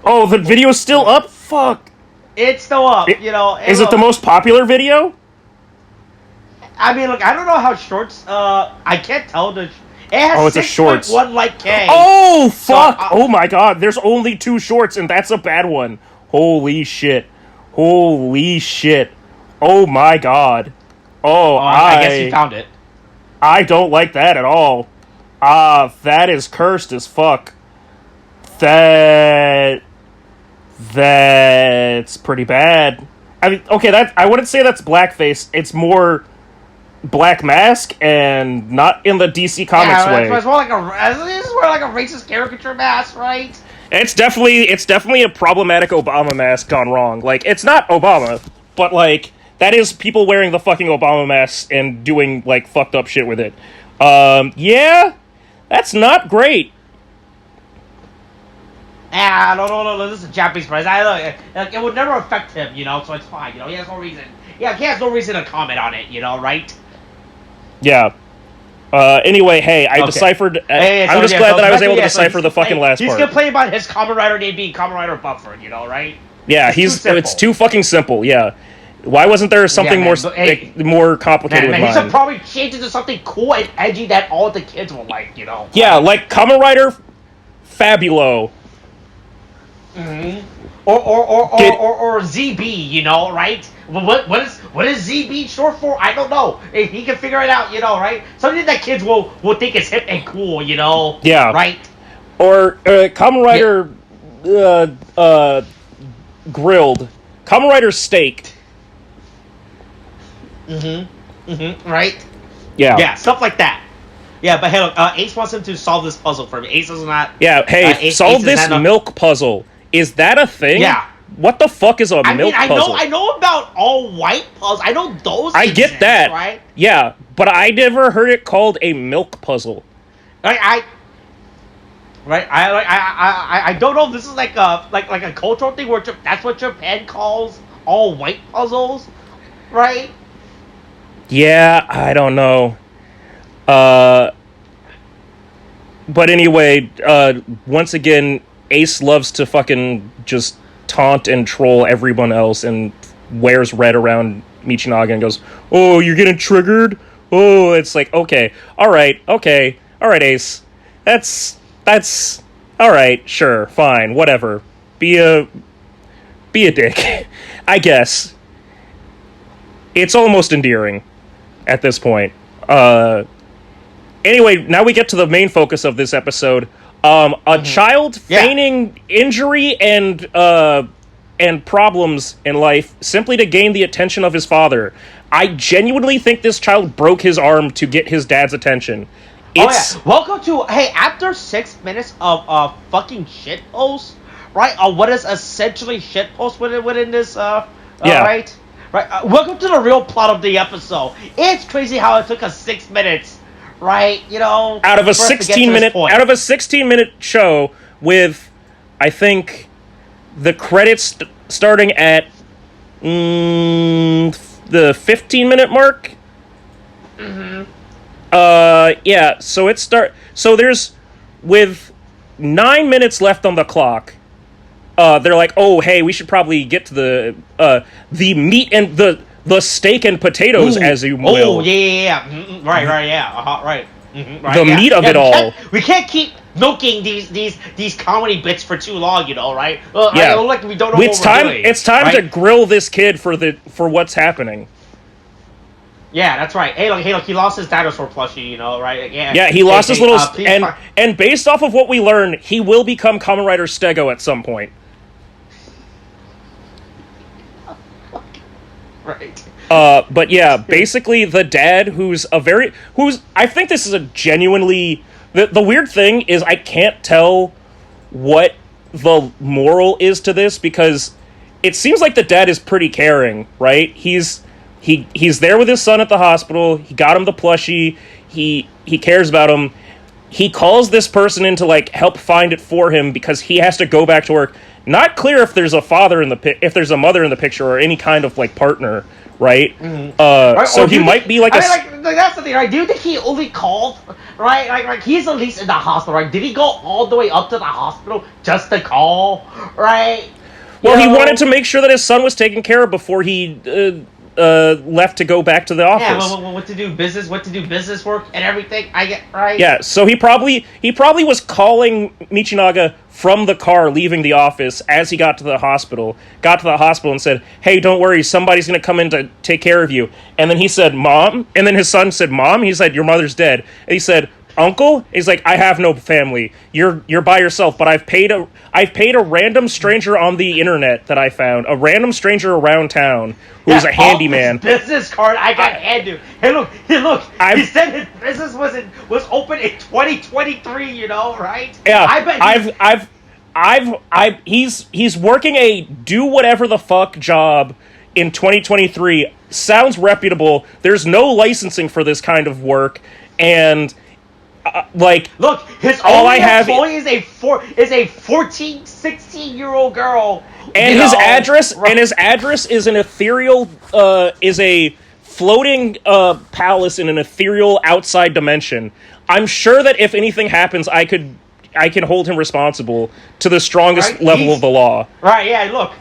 [SPEAKER 3] Oh, the video's still up? Fuck.
[SPEAKER 2] It's still up.
[SPEAKER 3] Is it the most popular video?
[SPEAKER 2] I mean, look, I don't know how shorts. I can't tell the. It has
[SPEAKER 3] it's
[SPEAKER 2] 6.1 like K.
[SPEAKER 3] Oh, fuck! So, oh my god, there's only 2 shorts, and that's a bad one. Holy shit. Oh my god.
[SPEAKER 2] I guess you found it.
[SPEAKER 3] I don't like that at all. That is cursed as fuck. That's pretty bad. I mean, okay, I wouldn't say that's blackface. It's more Black Mask, and not in the DC Comics way.
[SPEAKER 2] It's more like a racist caricature mask, right?
[SPEAKER 3] It's definitely a problematic Obama mask gone wrong. Like, it's not Obama, but like that is people wearing the fucking Obama mask and doing like fucked up shit with it. Yeah, that's not great.
[SPEAKER 2] No, this is a Japanese president. It would never affect him, so it's fine, he has no reason. Yeah, he has no reason to comment on it, right?
[SPEAKER 3] Yeah. Anyway, hey, I deciphered. I'm just glad that I was able to decipher the fucking last part.
[SPEAKER 2] He's complaining about his Kamen Rider name being Kamen Rider Buffer, right?
[SPEAKER 3] Yeah, it's too fucking simple. Yeah. Why wasn't there something more complicated with mine?
[SPEAKER 2] He should probably change it to something cool and edgy that all the kids will like,
[SPEAKER 3] Yeah, like Kamen Rider Fabulo.
[SPEAKER 2] Mm-hmm. Or ZB, right? What is ZB short for? I don't know. He can figure it out, right? Something that kids will think is hip and cool,
[SPEAKER 3] Yeah.
[SPEAKER 2] Right?
[SPEAKER 3] Or Kamen Rider grilled. Kamen Rider steak.
[SPEAKER 2] Right?
[SPEAKER 3] Yeah.
[SPEAKER 2] Yeah, stuff like that. Yeah, but hey, look, Ace wants him to solve this puzzle for me. Ace does not...
[SPEAKER 3] Yeah, hey, solve this milk puzzle. Is that a thing?
[SPEAKER 2] Yeah.
[SPEAKER 3] What the fuck is a milk puzzle?
[SPEAKER 2] I know about all white puzzles. I know those
[SPEAKER 3] I get that.
[SPEAKER 2] Right?
[SPEAKER 3] Yeah, but I never heard it called a milk puzzle.
[SPEAKER 2] I don't know if this is like a cultural thing where that's what Japan calls all white puzzles, right?
[SPEAKER 3] Yeah, I don't know. But anyway, once again, Ace loves to fucking just taunt and troll everyone else and wears red around Michinaga and goes, "Oh, you're getting triggered? Oh," it's like, okay, alright, Ace. That's, alright, sure, fine, whatever. Be a dick, I guess. It's almost endearing at this point. Anyway, now we get to the main focus of this episode. A child feigning injury and problems in life simply to gain the attention of his father. I genuinely think this child broke his arm to get his dad's attention.
[SPEAKER 2] Welcome to, after 6 minutes of fucking shitpost, right? What is essentially shitpost within this, right? Right. Welcome to the real plot of the episode. It's crazy how it took us 6 minutes, right? You know,
[SPEAKER 3] out of a 16-minute show with, I think, the credits starting at the 15-minute mark. Yeah. So So there's, with 9 minutes left on the clock. They're like, oh, hey, we should probably get to the meat and the steak and potatoes, as you will.
[SPEAKER 2] Oh, yeah. Right, yeah. Right. Right.
[SPEAKER 3] The meat of it all.
[SPEAKER 2] We can't keep milking these comedy bits for too long, you know, right?
[SPEAKER 3] Yeah.
[SPEAKER 2] Like we don't know what we're doing.
[SPEAKER 3] It's time to grill this kid for what's happening.
[SPEAKER 2] Yeah, that's right. Hey, look, he lost his dinosaur plushie, you know, right?
[SPEAKER 3] Yeah, he lost his little... and based off of what we learn, he will become Kamen Rider Stego at some point.
[SPEAKER 2] Right.
[SPEAKER 3] But yeah, basically the dad who's I think this is a genuinely... The weird thing is I can't tell what the moral is to this, because it seems like the dad is pretty caring, right? He's there with his son at the hospital. He got him the plushie. He cares about him. He calls this person in to like help find it for him because he has to go back to work. Not clear if there's a if there's a mother in the picture or any kind of like partner, right? So he might be like
[SPEAKER 2] that's the thing, right? Do you think he only called, right? Like he's at least in the hospital, right? Did he go all the way up to the hospital just to call, right?
[SPEAKER 3] Well, he wanted to make sure that his son was taken care of before he left to go back to the office.
[SPEAKER 2] Yeah, what to do business work and everything. I get right.
[SPEAKER 3] Yeah, so he probably was calling Michinaga from the car leaving the office as he got to the hospital. Got to the hospital and said, "Hey, don't worry, somebody's gonna come in to take care of you." And then he said, "Mom," and then his son said, "Mom." He said, "Your mother's dead." And he said, "Uncle?" He's like, "I have no family. You're by yourself, but I've paid a random stranger on the internet that I found, a random stranger around town who's a handyman."
[SPEAKER 2] Business card I got handed. Hey, look. He said his business was open in 2023. You know, right?
[SPEAKER 3] Yeah. He's working a do whatever the fuck job in 2023. Sounds reputable. There's no licensing for this kind of work, and.
[SPEAKER 2] Look, his only employee is a 14, 16-year-old girl,
[SPEAKER 3] and his address is an ethereal, is a floating palace in an ethereal outside dimension. I'm sure that if anything happens, I can hold him responsible to the strongest level of the law.
[SPEAKER 2] Right? Yeah. Look.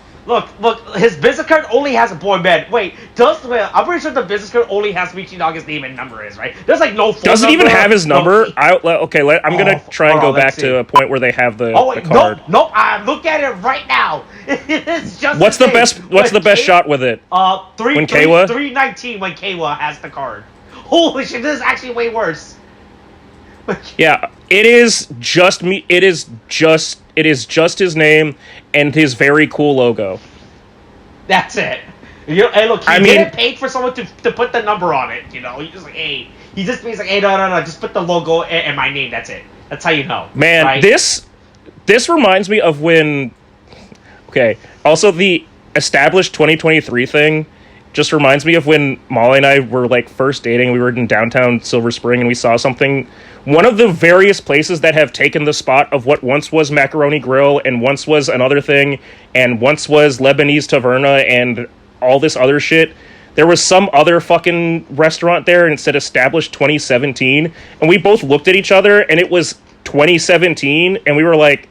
[SPEAKER 2] His business card only has a boy band. Wait, I'm pretty sure the business card only has Michinaga's name and number right? There's like no phone
[SPEAKER 3] Does it
[SPEAKER 2] number.
[SPEAKER 3] even have his number? I'm gonna try and go back to a point where they have the card.
[SPEAKER 2] Nope. Look at it right now. It's just
[SPEAKER 3] What's the best shot with it?
[SPEAKER 2] 319 when Keiwa has the card. Holy shit, this is actually way worse.
[SPEAKER 3] Yeah, it is just It is just his name and his very cool logo.
[SPEAKER 2] That's it. Hey, look, he didn't pay for someone to put the number on it, you know? He's just like, hey, no, just put the logo and my name, that's it. That's how you know.
[SPEAKER 3] Man,
[SPEAKER 2] right?
[SPEAKER 3] This reminds me of when... Okay, also the established 2023 thing just reminds me of when Molly and I were, like, first dating. We were in downtown Silver Spring, and we saw something. One of the various places that have taken the spot of what once was Macaroni Grill, and once was another thing, and once was Lebanese Taverna, and all this other shit. There was some other fucking restaurant there, and it said established 2017, and we both looked at each other, and it was 2017, and we were like,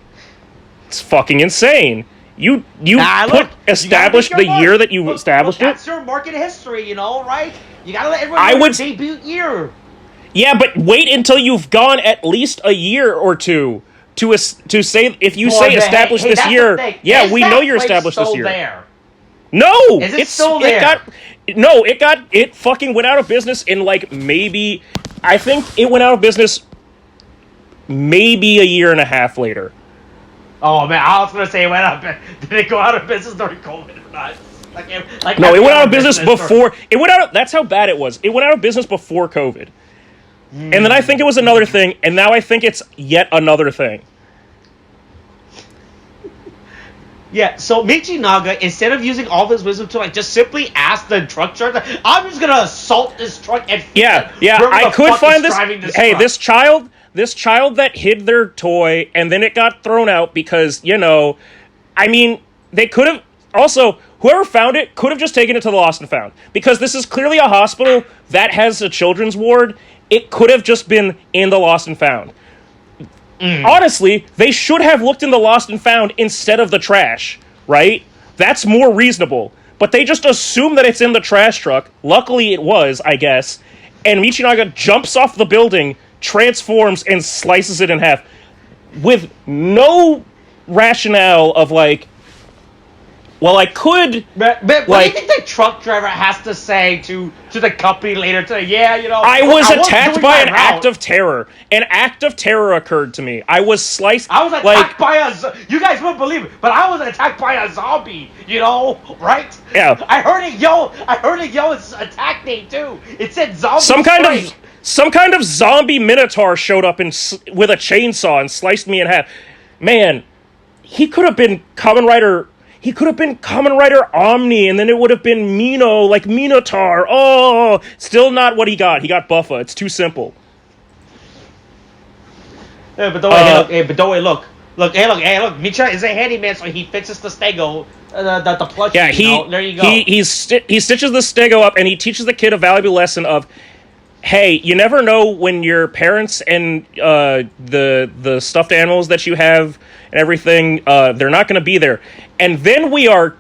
[SPEAKER 3] it's fucking insane. You established the year that you established it?
[SPEAKER 2] That's your market history, you know, right? You gotta let everyone know your debut year.
[SPEAKER 3] Yeah, but wait until you've gone at least a year or two to say, if you say established this year, yeah, we know you're established this year.
[SPEAKER 2] There?
[SPEAKER 3] No!
[SPEAKER 2] It's still there?
[SPEAKER 3] It fucking went out of business in, like, maybe, I think it went out of business maybe a year and a half later.
[SPEAKER 2] Oh man, I was gonna say it went out. Did it go out of business during COVID or not?
[SPEAKER 3] No, it went out of business before. It went out. That's how bad it was. It went out of business before COVID, and then I think it was another thing, and now I think it's yet another thing.
[SPEAKER 2] Yeah, so Michinaga, instead of using all of his wisdom to, like, just simply ask the truck driver, I'm just gonna assault this truck and
[SPEAKER 3] I could find this. Hey, this child that hid their toy, and then it got thrown out because, you know, I mean, they could have, also, whoever found it could have just taken it to the Lost and Found, because this is clearly a hospital that has a children's ward. It could have just been in the Lost and Found. Honestly, they should have looked in the Lost and Found instead of the trash, right? That's more reasonable. But they just assume that it's in the trash truck. Luckily it was, I guess. And Michinaga jumps off the building, transforms, and slices it in half. With no rationale of, like, well, I could...
[SPEAKER 2] But what do you think the truck driver has to say to the company later today? Yeah, you know...
[SPEAKER 3] I was attacked by an act of terror. An act of terror occurred to me. I was sliced...
[SPEAKER 2] I was attacked by a... You guys won't believe it, but I was attacked by a zombie, you know? Right?
[SPEAKER 3] Yeah.
[SPEAKER 2] I heard it yell its attack name, too. It said zombie
[SPEAKER 3] Some kind of zombie minotaur showed up with a chainsaw and sliced me in half. Man, he could have been Kamen Rider... He could have been Kamen Rider Omni, and then it would have been Mino, like Minotaur. Oh, still not what he got. He got Buffa. It's too simple.
[SPEAKER 2] Yeah, but don't wait, look. Look, Micha is a handyman, so he fixes the stego, the plushie. Yeah, there you go.
[SPEAKER 3] He stitches the stego up, and he teaches the kid a valuable lesson of, hey, you never know when your parents and the stuffed animals that you have and everything, they're not going to be there. And then we are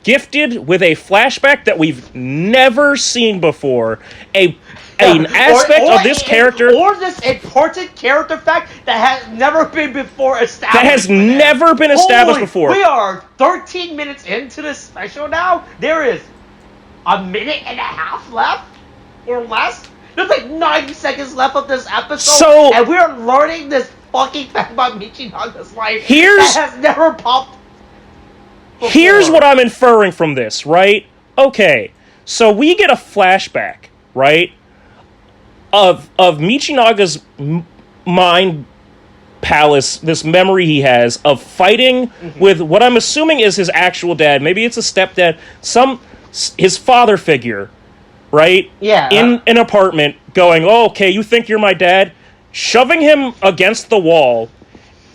[SPEAKER 3] gifted with a flashback that we've never seen before. An aspect of this character...
[SPEAKER 2] Or this important character fact that has never been before established.
[SPEAKER 3] That has never been established before.
[SPEAKER 2] We are 13 minutes into this special now. There is a minute and a half left or less. There's like 90 seconds left of this episode, and we're learning this fucking fact about Michinaga's life that has never popped before.
[SPEAKER 3] Here's what I'm inferring from this, right? Okay, so we get a flashback, right, of Michinaga's mind palace, this memory he has of fighting with what I'm assuming is his actual dad. Maybe it's a stepdad, his father figure, right?
[SPEAKER 2] Yeah.
[SPEAKER 3] In an apartment, going, oh, okay, you think you're my dad? Shoving him against the wall,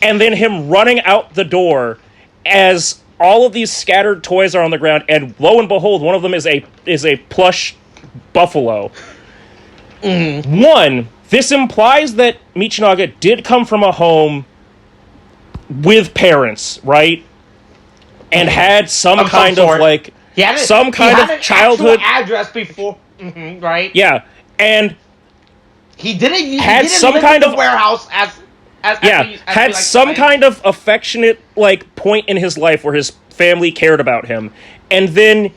[SPEAKER 3] and then him running out the door as all of these scattered toys are on the ground, and lo and behold, one of them is a plush buffalo. One, this implies that Michinaga did come from a home with parents, right? And had some kind of, like, some kind of childhood
[SPEAKER 2] address before, right?
[SPEAKER 3] Yeah, and
[SPEAKER 2] he didn't
[SPEAKER 3] had some kind of
[SPEAKER 2] warehouse
[SPEAKER 3] had some kind of affectionate, like, point in his life where his family cared about him, and then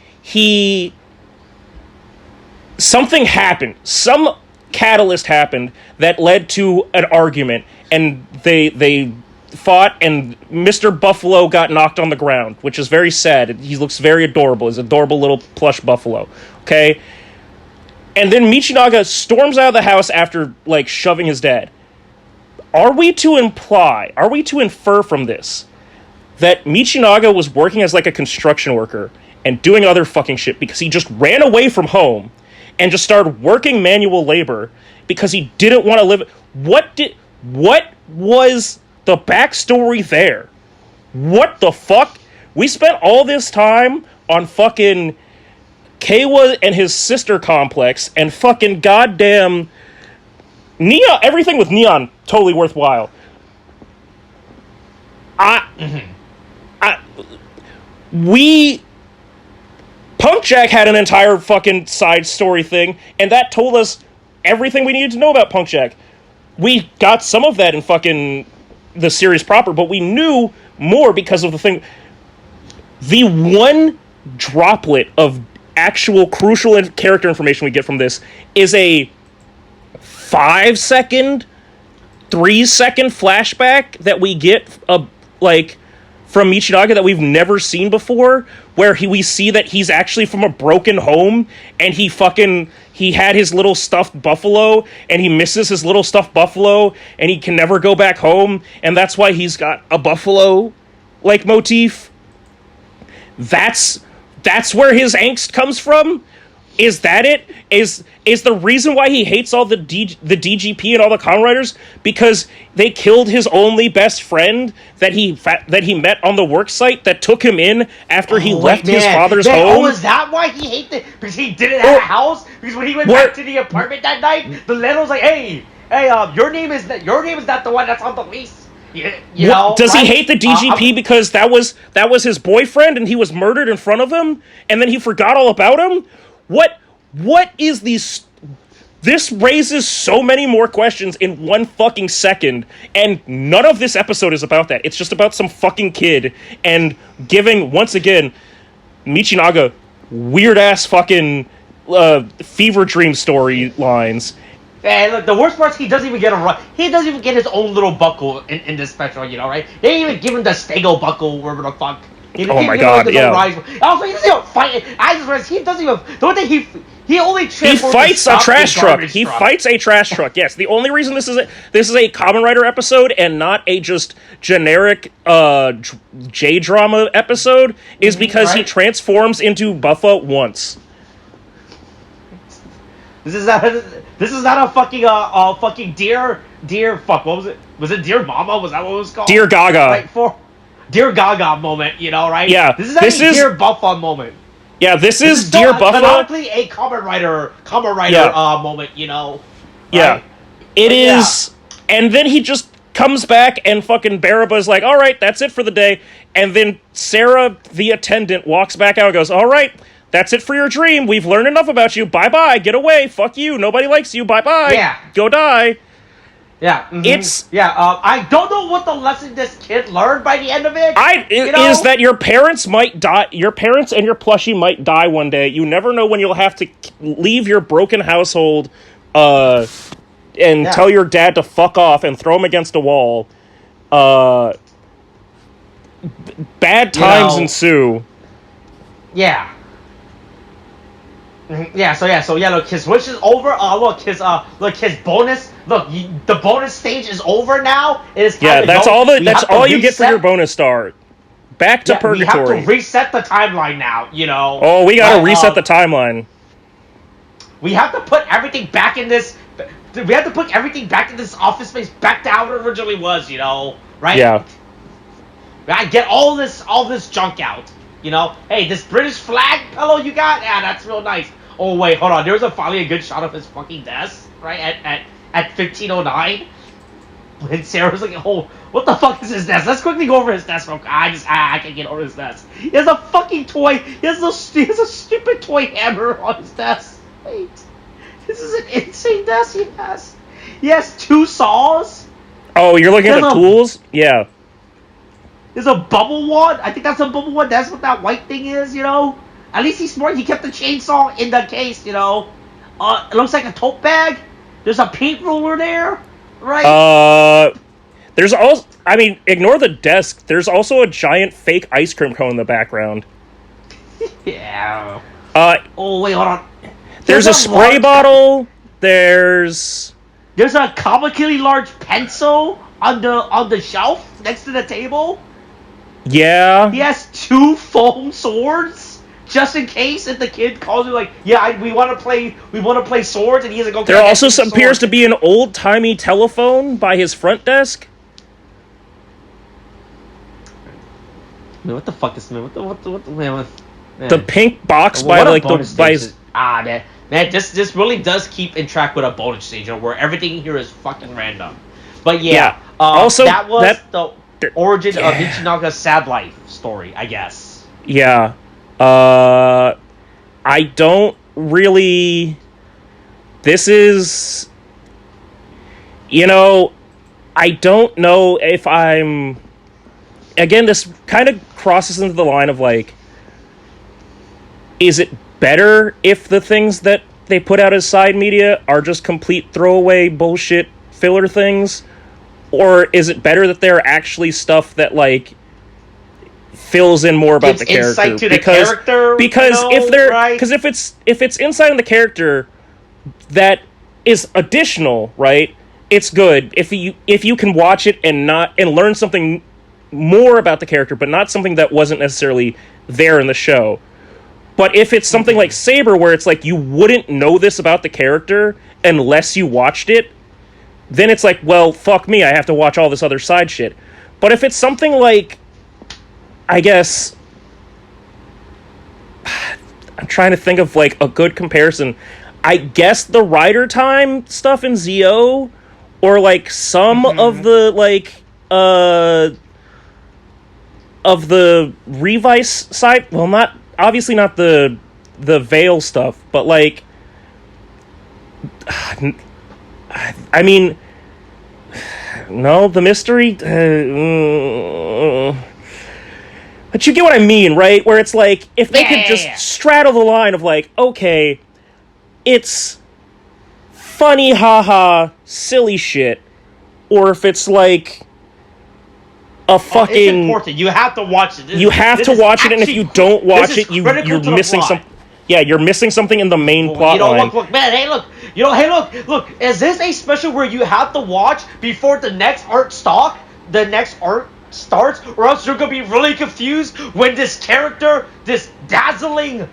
[SPEAKER 3] something happened. Some catalyst happened that led to an argument, and they fought, and Mr. Buffalo got knocked on the ground, which is very sad. He looks very adorable. He's an adorable little plush buffalo. Okay? And then Michinaga storms out of the house after, like, shoving his dad. Are we to infer from this that Michinaga was working as, like, a construction worker and doing other fucking shit because he just ran away from home and just started working manual labor because he didn't want to live... What was the backstory there? What the fuck? We spent all this time on fucking Keiwa and his sister complex and fucking goddamn Neon. Everything with Neon, totally worthwhile. Punk Jack had an entire fucking side story thing, and that told us everything we needed to know about Punk Jack. We got some of that in fucking the series proper, but we knew more because of the thing. The one droplet of actual crucial character information we get from this is a 5-second, 3-second flashback that we get from Michinaga that we've never seen before, where we see that he's actually from a broken home, and he had his little stuffed buffalo, and he misses his little stuffed buffalo, and he can never go back home, and that's why he's got a buffalo, like, motif. That's where his angst comes from? Is that it? Is the reason why he hates all the DGP and all the Kamen Riders because they killed his only best friend that he met on the work site that took him in after he left his father's home?
[SPEAKER 2] Oh, is that why he hated it? Because he didn't have a house? Because when he went back to the apartment that night, the landlord was like, hey, your name is not the one that's on the lease. You know,
[SPEAKER 3] does he hate the DGP because that was his boyfriend and he was murdered in front of him and then he forgot all about him? What is these? This raises so many more questions in one fucking second, and none of this episode is about that. It's just about some fucking kid and giving, once again, Michinaga weird-ass fucking fever dream storylines.
[SPEAKER 2] And look, the worst part is he doesn't even get a run. He doesn't even get his own little buckle in this special, you know, right? They didn't even give him the Stego buckle, wherever the fuck.
[SPEAKER 3] Oh my god, yeah.
[SPEAKER 2] Also, he doesn't even fight. I just realized he doesn't even. The one thing he only
[SPEAKER 3] fights a trash truck. He fights a trash truck. Yes, the only reason this is a Kamen Rider episode and not a just generic J drama episode is because he transforms into Buffa once.
[SPEAKER 2] This is not a fucking dear fuck. What was it? Was it Dear Mama? Was that what it was called?
[SPEAKER 3] Dear Gaga.
[SPEAKER 2] Right, Dear Gaga moment, you know, right?
[SPEAKER 3] Yeah.
[SPEAKER 2] This is Dear Buffa moment.
[SPEAKER 3] Yeah, this is Dear Buffa.
[SPEAKER 2] Canonically a Kamen Rider moment, you know.
[SPEAKER 3] Yeah.
[SPEAKER 2] Right?
[SPEAKER 3] It is. Yeah. And then he just comes back and fucking Baraba's like, all right, that's it for the day. And then Sarah, the attendant, walks back out and goes, all right, that's it for your dream. We've learned enough about you. Bye-bye. Get away. Fuck you. Nobody likes you. Bye-bye.
[SPEAKER 2] Yeah.
[SPEAKER 3] Go die.
[SPEAKER 2] Yeah. Mm-hmm. I don't know what the lesson this kid learned by the end of it.
[SPEAKER 3] Is that your parents might die. Your parents and your plushie might die one day. You never know when you'll have to leave your broken household and tell your dad to fuck off and throw him against a wall. Bad times ensue.
[SPEAKER 2] Yeah. Look, his wish is over. His bonus. Look, the bonus stage is over now. It is time to
[SPEAKER 3] that's
[SPEAKER 2] go.
[SPEAKER 3] That's all you get for your bonus star. Back to purgatory.
[SPEAKER 2] We have to reset the timeline now. You know.
[SPEAKER 3] Oh, we gotta reset the timeline.
[SPEAKER 2] We have to put everything back in this. We have to put everything back in this office space, back to how it originally was. You know, right?
[SPEAKER 3] Yeah.
[SPEAKER 2] I get all this junk out. You know, hey, this British flag pillow you got? Yeah, that's real nice. Oh wait, hold on. There was finally a good shot of his fucking desk, right? At 1509. When Sarah was like, oh, what the fuck is his desk? Let's quickly go over his desk real quick. I can't get over his desk. He has a fucking toy. He has a stupid toy hammer on his desk. Wait. This is an insane desk he has. He has 2 saws.
[SPEAKER 3] Oh, you're looking at the tools? Yeah.
[SPEAKER 2] There's a bubble wand. I think that's a bubble wand. That's what that white thing is, you know? At least he's smart. He kept the chainsaw in the case, you know? It looks like a tote bag. There's a paint roller there, right?
[SPEAKER 3] There's also, I mean, ignore the desk. There's also a giant fake ice cream cone in the background.
[SPEAKER 2] Yeah.
[SPEAKER 3] Oh,
[SPEAKER 2] wait, hold on.
[SPEAKER 3] There's a spray bottle. There's
[SPEAKER 2] a comically large pencil on the shelf next to the table.
[SPEAKER 3] Yeah.
[SPEAKER 2] He has 2 foam swords just in case if the kid calls you like, yeah, we want to play swords, and he's like, okay.
[SPEAKER 3] There also appears to be an old-timey telephone by his front desk.
[SPEAKER 2] Man, what the fuck is man? What man?
[SPEAKER 3] The pink box by like the by his...
[SPEAKER 2] man, this really does keep in track with a bonus stage, where everything here is fucking random. But yeah. Also, that was the origin of Michinaga's sad life story, I guess.
[SPEAKER 3] Yeah. I don't really... This is... I don't know if I'm... Again, this kind of crosses into the line of, like... Is it better if the things that they put out as side media are just complete throwaway bullshit filler things? Or is it better that they're actually stuff that, like... fills in more about the character?
[SPEAKER 2] Insight to the character,
[SPEAKER 3] because if it's insight on the character that is additional, right? It's good if you can watch it and learn something more about the character, but not something that wasn't necessarily there in the show. But if it's something like Saber, where it's like you wouldn't know this about the character unless you watched it, then it's like, well, fuck me, I have to watch all this other side shit. But if it's something like, I guess, I'm trying to think of like a good comparison. I guess the Rider Time stuff in ZO, or like some of the like of the Revice side. Well, not obviously not the Veil stuff, but like, I mean, no, the mystery. But you get what I mean, right? Where it's like, if they could just straddle the line of like, okay, it's funny, haha, silly shit, or if it's like a fucking... It's
[SPEAKER 2] important. You have to watch it.
[SPEAKER 3] You have to watch it, and if you don't watch it, you're missing something. Yeah, you're missing something in the main plot line.
[SPEAKER 2] Look, man, hey, look. Look. Is this a special where you have to watch before the next art starts, or else you're gonna be really confused when this character, this dazzling,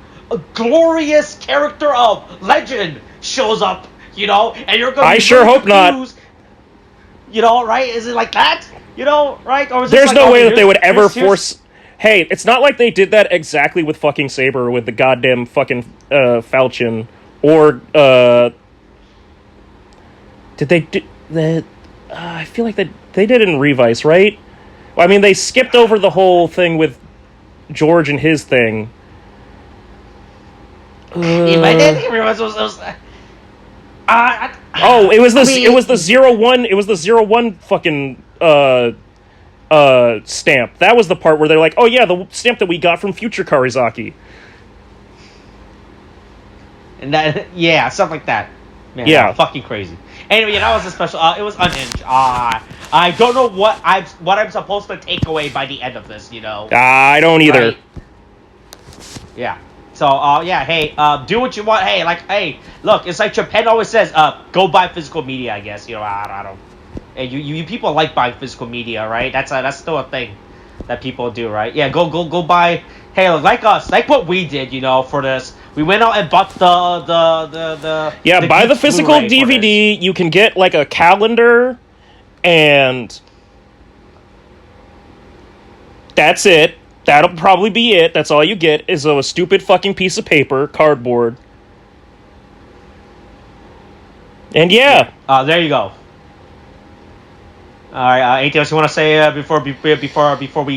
[SPEAKER 2] glorious character of legend shows up, and you're gonna be
[SPEAKER 3] sure hope
[SPEAKER 2] confused, not. Right? Is it like that? Right? Or is
[SPEAKER 3] There's no way that they would ever force... Hey, it's not like they did that exactly with fucking Saber, with the goddamn fucking Falchion, or did they do that? I feel like they did it in Revice, right? I mean, they skipped over the whole thing with George and his thing.
[SPEAKER 2] I didn't realize it was
[SPEAKER 3] it was the 01. It was the 01 fucking stamp. That was the part where they're like, oh yeah, the stamp that we got from Future Karizaki.
[SPEAKER 2] And that, stuff like that. Man,
[SPEAKER 3] yeah,
[SPEAKER 2] fucking crazy. Anyway, that was a special. It was unhinged. I don't know what I'm supposed to take away by the end of this.
[SPEAKER 3] I don't either.
[SPEAKER 2] Right? Yeah. So hey, do what you want. Hey, look, it's like Japan always says, go buy physical media. I guess I don't. Hey, you people like buying physical media, right? That's still a thing that people do, right? Yeah, go buy. Hey, like us, like what we did, for this. We went out and bought the
[SPEAKER 3] buy the physical DVD. You can get like a calendar, and that's it. That'll probably be it. That's all you get is a stupid fucking piece of paper, cardboard. And yeah.
[SPEAKER 2] There you go. All right. Anything else you want to say before we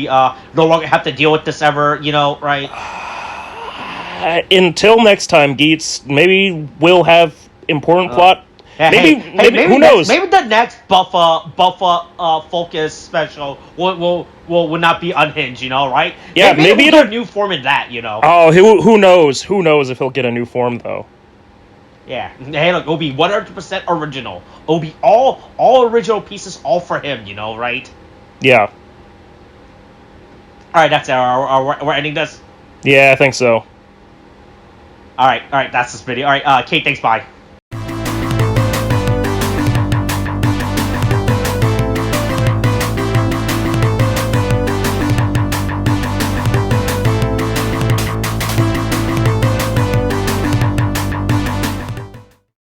[SPEAKER 2] no longer have to deal with this ever? Right.
[SPEAKER 3] Until next time, Geats. Maybe we'll have important plot. Maybe who knows?
[SPEAKER 2] Maybe the next Buffa focus special will not be unhinged. Right?
[SPEAKER 3] Yeah. Maybe it'll
[SPEAKER 2] get a new form in that.
[SPEAKER 3] Oh, who knows? Who knows if he'll get a new form though?
[SPEAKER 2] Yeah. Hey, look, it'll be 100% original. It'll be all original pieces, all for him. Right?
[SPEAKER 3] Yeah.
[SPEAKER 2] All right, that's it. We're ending this.
[SPEAKER 3] Yeah, I think so.
[SPEAKER 2] All right, that's this video. All right, Kate, thanks. Bye.